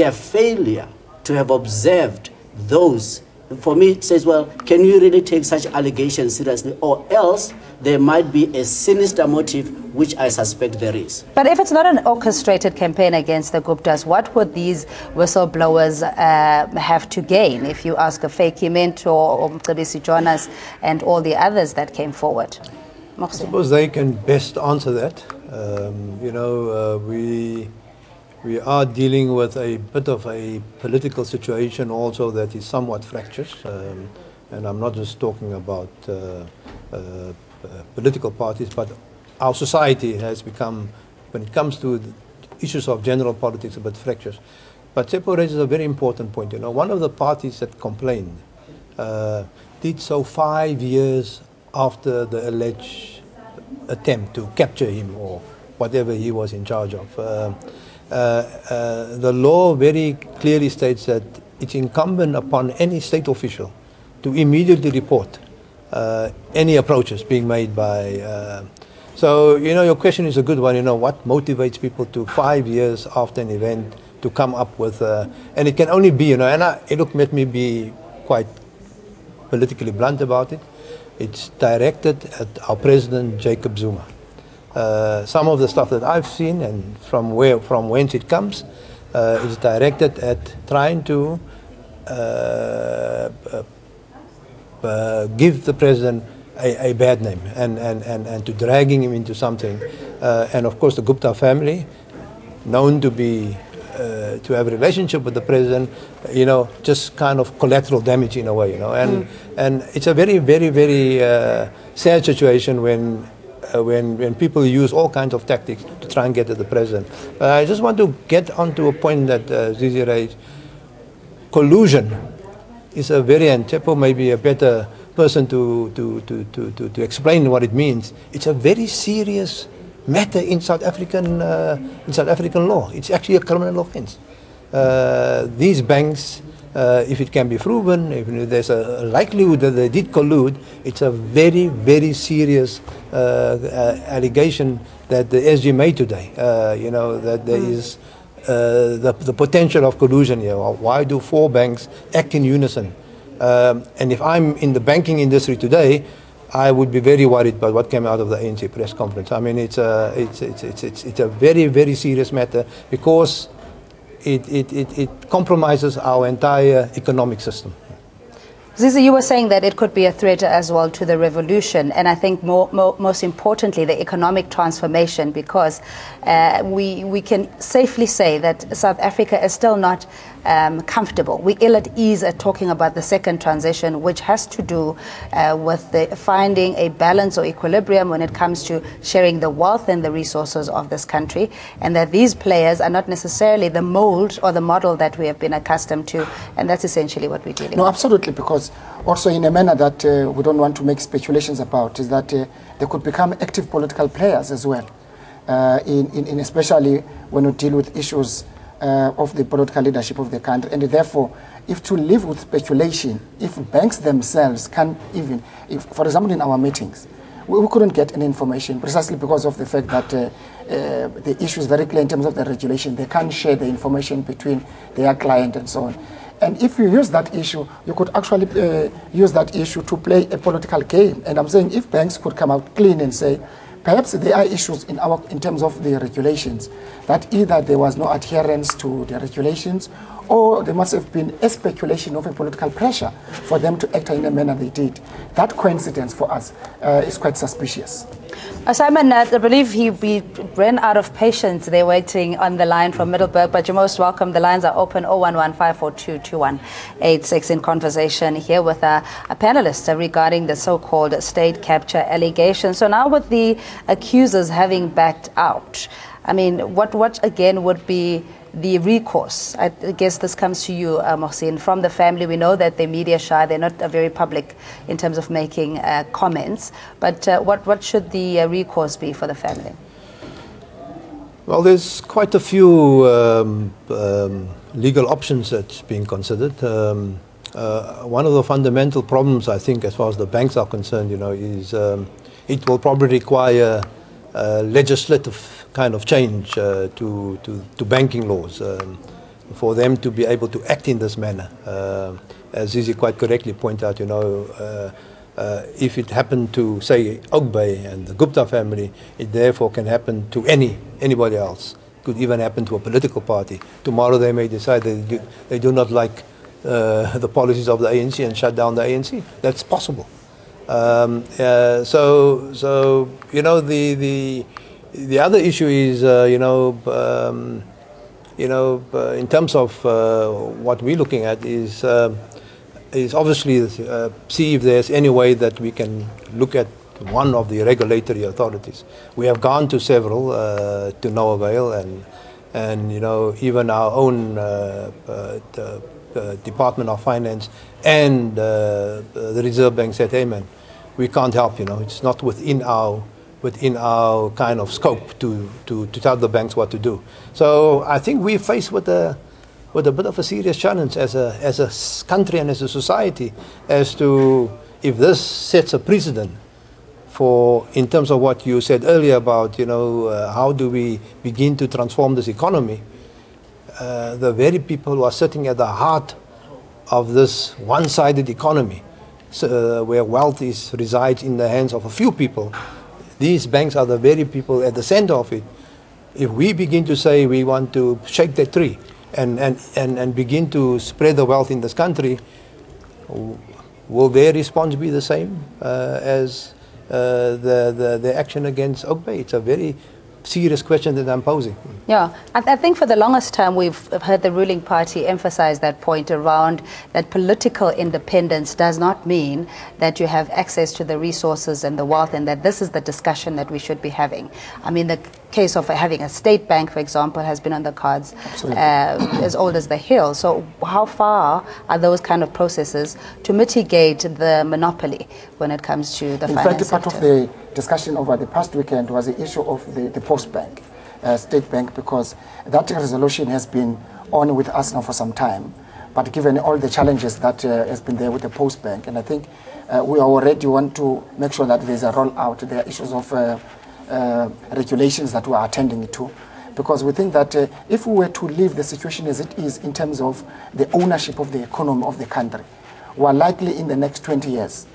a failure to have observed those. For me, it says, well, can you really take such allegations seriously? Or else there might be a sinister motive, which I suspect there is. But if it's not an orchestrated campaign against the Guptas, what would these whistleblowers have to gain if you ask a Feki Minto or Mcebisi Jonas and all the others that came forward? I suppose they can best answer that. We are dealing with a bit of a political situation also that is somewhat fractious, and I'm not just talking about political parties, but our society has become, when it comes to the issues of general politics, a bit fractious. But Tsepo raises a very important point. One of the parties that complained did so 5 years after the alleged attempt to capture him or whatever he was in charge of. The law very clearly states that it's incumbent upon any state official to immediately report any approaches being made by. So, your question is a good one. What motivates people to 5 years after an event to come up with, and it can only be, and let me be quite politically blunt about it. It's directed at our president, Jacob Zuma. Some of the stuff that I've seen and from whence it comes is directed at trying to give the president a bad name and to dragging him into something. And of course the Gupta family, known to be to have a relationship with the president, just kind of collateral damage in a way, and it's a very, very, very sad situation when people use all kinds of tactics to try and get at the president. I just want to get onto a point that Zizi raised. Collusion is a very, and Tsepo may be a better person to explain what it means. It's a very serious matter in South African law. It's actually a criminal offence. These banks, if it can be proven, if there's a likelihood that they did collude, it's a very, very serious allegation that the SG made today. That there is the potential of collusion here. Why do 4 banks act in unison? And if I'm in the banking industry today, I would be very worried about what came out of the ANC press conference. I mean, it's a very, very serious matter because it compromises our entire economic system. Zizi, you were saying that it could be a threat as well to the revolution, and I think most importantly the economic transformation, because we can safely say that South Africa is still not comfortable. We're ill at ease at talking about the second transition, which has to do with finding a balance or equilibrium when it comes to sharing the wealth and the resources of this country, and that these players are not necessarily the mold or the model that we have been accustomed to, and that's essentially what we're dealing with. No, absolutely, because also in a manner that we don't want to make speculations about is that they could become active political players as well, in especially when we deal with issues of the political leadership of the country. And therefore, if to live with speculation, if banks themselves can even, for example, in our meetings, we couldn't get any information precisely because of the fact that the issue is very clear in terms of the regulation. They can't share the information between their client and so on. And if you use that issue, you could actually use that issue to play a political game. And I'm saying if banks could come out clean and say, perhaps there are issues in terms of the regulations, that either there was no adherence to the regulations or there must have been a speculation of a political pressure for them to act in the manner they did. That coincidence for us is quite suspicious. Simon, I believe we ran out of patience. They're waiting on the line from Middleburg, but you're most welcome. The lines are open, 011-542-2186, in conversation here with a panelist regarding the so-called state capture allegations. So now with the accusers having backed out, I mean, what again would be the recourse? I guess this comes to you, Mohsin, from the family. We know that they're media shy, they're not very public in terms of making comments, but what should the recourse be for the family? Well, there's quite a few legal options that's being considered. One of the fundamental problems, I think, as far as the banks are concerned, is it will probably require legislative kind of change to banking laws. for them to be able to act in this manner. As Zizi quite correctly pointed out, if it happened to, say, Ogbay and the Gupta family, it therefore can happen to anybody else. Could even happen to a political party. Tomorrow they may decide that they do not like the policies of the ANC and shut down the ANC. That's possible. So the other issue is in terms of what we're looking at is obviously see if there's any way that we can look at one of the regulatory authorities. We have gone to several to no avail, and even our own Department of Finance and the Reserve Bank said, "Hey man, we can't help. It's not within our kind of scope to tell the banks what to do." So I think we're faced with a bit of a serious challenge as a country and as a society as to if this sets a precedent for, in terms of what you said earlier about how do we begin to transform this economy. The very people who are sitting at the heart of this one-sided economy, where wealth resides in the hands of a few people, these banks are the very people at the center of it. If we begin to say we want to shake that tree and begin to spread the wealth in this country, will their response be the same as the action against Ogbay? It's a very serious question that I'm posing. Yeah, I think for the longest time we've heard the ruling party emphasize that point around that political independence does not mean that you have access to the resources and the wealth, and that this is the discussion that we should be having. I mean, the case of having a state bank, for example, has been on the cards as old as the hill. So how far are those kind of processes to mitigate the monopoly when it comes to the finance sector? In fact, part of the discussion over the past weekend was the issue of the Post Bank, State Bank, because that resolution has been on with us now for some time. But given all the challenges that has been there with the Post Bank, and I think we already want to make sure that there's a rollout. There are issues of regulations that we are attending to, because we think that if we were to leave the situation as it is in terms of the ownership of the economy of the country, we are likely in the next 20 years,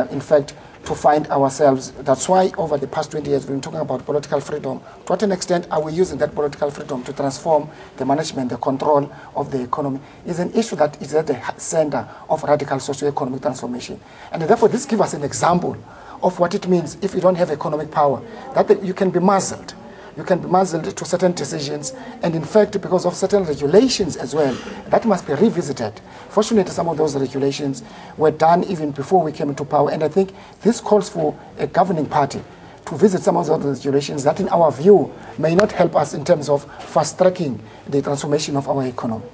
in fact, to find ourselves. That's why over the past 20 years we've been talking about political freedom. To what extent are we using that political freedom to transform the management, the control of the economy, is an issue that is at the center of radical socio-economic transformation. And therefore this gives us an example of what it means if you don't have economic power, that you can be muzzled. You can be muzzled to certain decisions, and in fact, because of certain regulations as well, that must be revisited. Fortunately, some of those regulations were done even before we came into power, and I think this calls for a governing party to visit some of those regulations that, in our view, may not help us in terms of fast-tracking the transformation of our economy.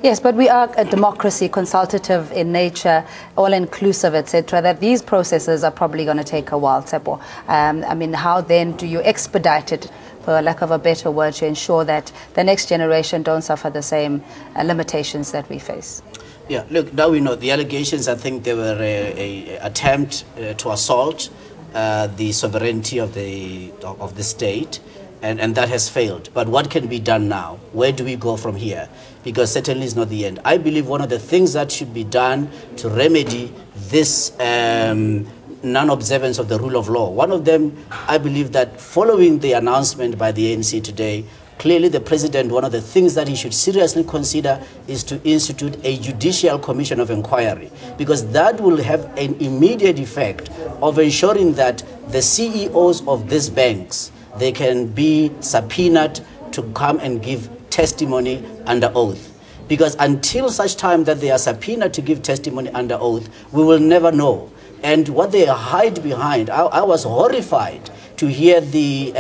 Yes, but we are a democracy, consultative in nature, all-inclusive, etc., that these processes are probably going to take a while, Tsepo. I mean, how then do you expedite it, for lack of a better word, to ensure that the next generation don't suffer the same limitations that we face? Yeah, look, now we know the allegations. I think they were an attempt to assault the sovereignty of the state, and that has failed. But what can be done now? Where do we go from here? Because certainly it's not the end. I believe one of the things that should be done to remedy this non-observance of the rule of law, one of them, I believe that following the announcement by the ANC today, clearly the president, one of the things that he should seriously consider is to institute a judicial commission of inquiry, because that will have an immediate effect of ensuring that the CEOs of these banks, they can be subpoenaed to come and give testimony under oath. Because until such time that they are subpoenaed to give testimony under oath, we will never know. And what they hide behind, I was horrified to hear the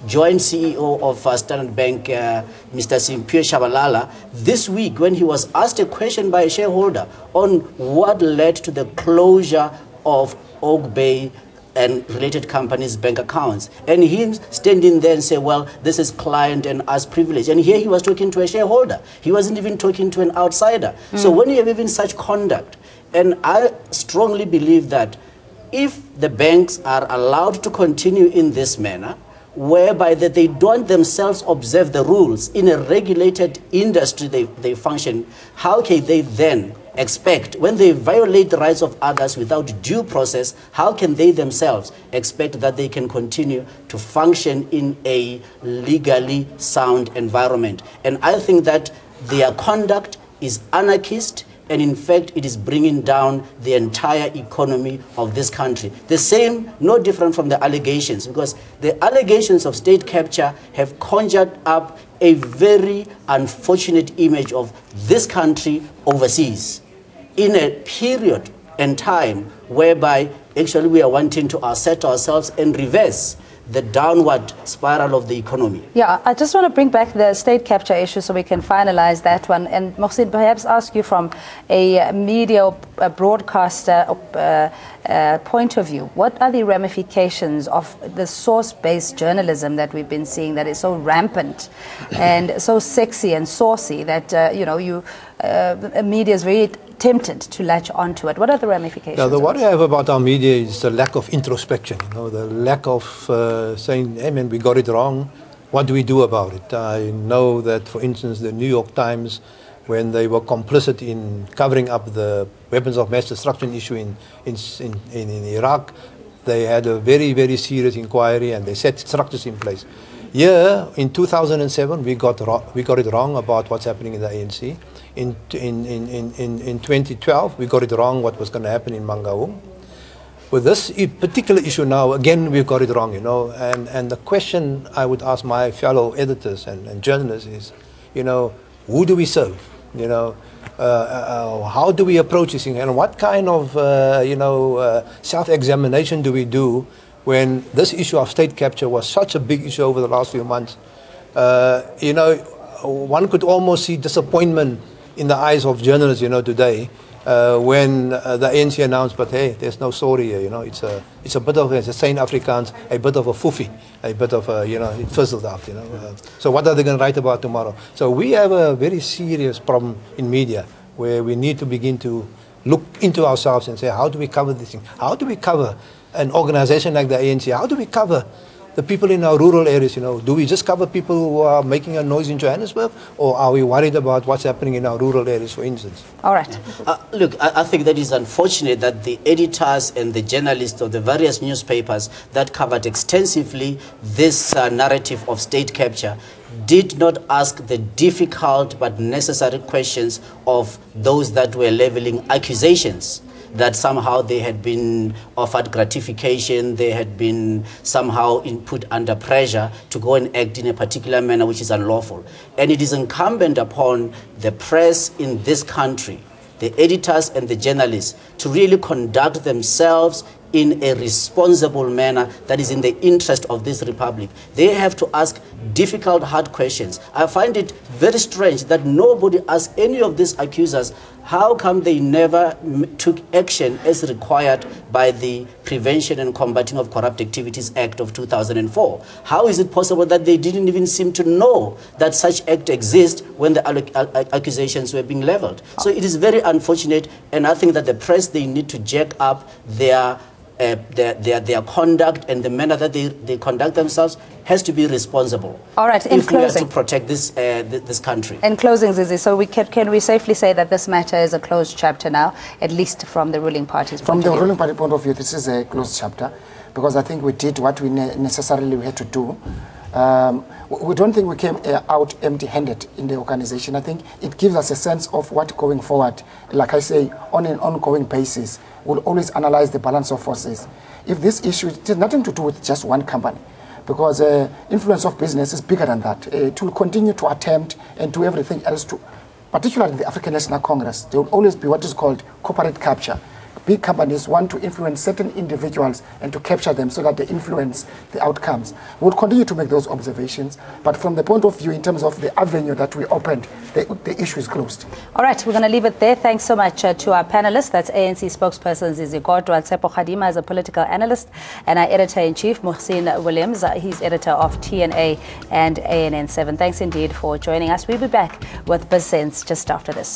joint CEO of Standard Bank, Mr. Simphiwe Shabalala, this week when he was asked a question by a shareholder on what led to the closure of Ogbay and related companies' bank accounts. And him standing there and say, well, this is client and us privilege. And here he was talking to a shareholder. He wasn't even talking to an outsider. So when you have even such conduct, and I strongly believe that if the banks are allowed to continue in this manner, whereby that they don't themselves observe the rules in a regulated industry they function, how can they then expect, when they violate the rights of others without due process, how can they themselves expect that they can continue to function in a legally sound environment? And I think that their conduct is anarchist, and in fact, it is bringing down the entire economy of this country. The same, no different from the allegations, because the allegations of state capture have conjured up a very unfortunate image of this country overseas in a period and time whereby actually we are wanting to assert ourselves and reverse the downward spiral of the economy. Yeah, I just want to bring back the state capture issue so we can finalize that one. And Mohsin, perhaps ask you from a media broadcaster point of view, what are the ramifications of the source-based journalism that we've been seeing that is so rampant and so sexy and saucy that, media is very tempted to latch onto it? What are the ramifications? Now, what I have about our media is the lack of introspection, the lack of saying, hey man, we got it wrong. What do we do about it? I know that, for instance, the New York Times, when they were complicit in covering up the weapons of mass destruction issue in Iraq, they had a very, very serious inquiry and they set structures in place. Here, in 2007, we got it wrong about what's happening in the ANC. In 2012, we got it wrong what was going to happen in Mangaung. With this particular issue now, again, we've got it wrong, and the question I would ask my fellow editors and journalists is, who do we serve? How do we approach this thing? And what kind of, self-examination do we do when this issue of state capture was such a big issue over the last few months? One could almost see disappointment in the eyes of journalists, today, when the ANC announced, but hey, there's no story here, it's a bit of, as a saying Afrikaans, a bit of a foofie, a bit of a, it fizzled out, So what are they going to write about tomorrow? So we have a very serious problem in media where we need to begin to look into ourselves and say, how do we cover this thing? How do we cover an organization like the ANC? How do we cover the people in our rural areas? Do we just cover people who are making a noise in Johannesburg, or are we worried about what's happening in our rural areas, for instance? All right. Look, I think that is unfortunate that the editors and the journalists of the various newspapers that covered extensively this narrative of state capture did not ask the difficult but necessary questions of those that were leveling accusations that somehow they had been offered gratification, they had been somehow put under pressure to go and act in a particular manner which is unlawful. And it is incumbent upon the press in this country, the editors and the journalists, to really conduct themselves in a responsible manner that is in the interest of this republic. They have to ask difficult, hard questions. I find it very strange that nobody asked any of these accusers how come they never took action as required by the Prevention and Combating of Corrupt Activities Act of 2004. How is it possible that they didn't even seem to know that such act exists when the accusations were being leveled? So it is very unfortunate, and I think that the press, they need to jack up their conduct, and the manner that they conduct themselves has to be responsible. All right, in closing, we are to protect this country. In closing, Zizi, so can we safely say that this matter is a closed chapter now, at least from the ruling party's point of view? From the ruling party point of view, this is a closed chapter, because I think we did what we necessarily had to do. We don't think we came out empty-handed in the organization. I think it gives us a sense of what going forward, like I say, on an ongoing basis, we'll always analyze the balance of forces. If this issue, it has nothing to do with just one company, because influence of business is bigger than that. It will continue to attempt and do everything else to, particularly the African National Congress, there will always be what is called corporate capture. Big companies want to influence certain individuals and to capture them so that they influence the outcomes. We'll continue to make those observations, but from the point of view in terms of the avenue that we opened, the issue is closed. All right, we're going to leave it there. Thanks so much to our panelists. That's ANC spokesperson Zizi Kodwa, Tsepo Khadima is a political analyst, and our editor-in-chief, Mohsin Williams. He's editor of TNA and ANN7. Thanks indeed for joining us. We'll be back with BizSense just after this.